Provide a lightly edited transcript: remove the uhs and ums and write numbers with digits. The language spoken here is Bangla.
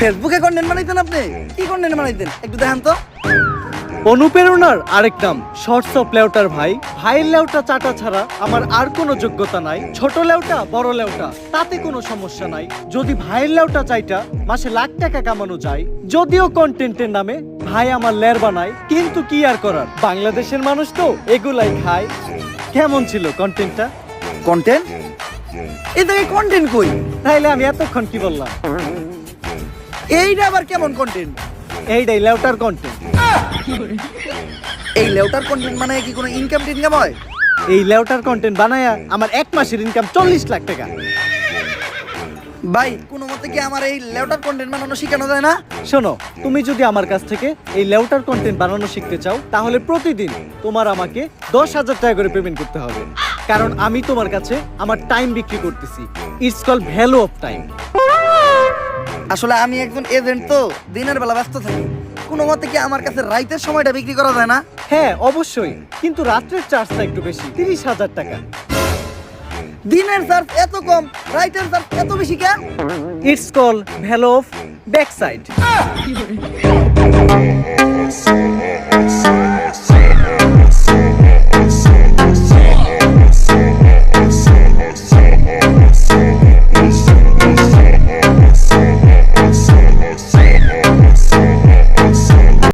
ফেসবুকে কন্টেন্ট বানাইতেন আপনি? কি কন্টেন্ট বানাইতেন একটু দেখান তো। অনুপ্রেরণার আরেক নাম শর্টস অফ লেউটার ভাই। ভাইয়ের লেউটা চাটা ছাড়া আমার আর কোনো যোগ্যতা নাই। ছোট লেউটা বড় লেউটা তাতে কোনো সমস্যা নাই। যদি ভাইয়ের লেউটা চাইটা মাসে লাখ টাকা কামানো যায়, যদিও কন্টেন্টের নামে ভাই আমার লের বানায়, কিন্তু কি আর করার, বাংলাদেশের মানুষ তো এগুলাই খায়। কেমন ছিল কন্টেন্টটা? কন্টেন্ট? এই থেকে কন্টেন্ট কই? তাইলে আমি এতক্ষণ কি বললাম? এইটা আবার কেমন কন্টেন্ট? এইটাই লেউটার কন্টেন্ট। এই লেউটার কন্টেন্ট মানে কি কোনো ইনকাম টিনকাম হয়? এই লেউটার কন্টেন্ট বানায়া আমার এক মাসের ইনকাম 40 লাখ টাকা। ভাই কোনো মতে কি আমার এই লেউটার কন্টেন্ট বানানো শেখানো যায় না? শোনো, তুমি যদি আমার কাছ থেকে এই লেউটার কন্টেন্ট বানানো শিখতে চাও, তাহলে প্রতিদিন তোমার আমাকে 10,000 টাকা করে পেমেন্ট করতে হবে। কারণ আমি তোমার কাছে আমার টাইম বিক্রি করতেছি। It's call value of time. আসলে আমি একজন এজেন্ট, তো দিনের বেলা ব্যস্ত থাকি। কোনো মতে কি আমার কাছে রাইতের সময়টা বিক্রি করা যায় না? হ্যাঁ অবশ্যই, কিন্তু রাত্রের চার্জটা একটু বেশি, 30,000 টাকা। দিনের চার্জ এত কম, রাইতের চার্জ এত বেশি কেন? It's call value of back side.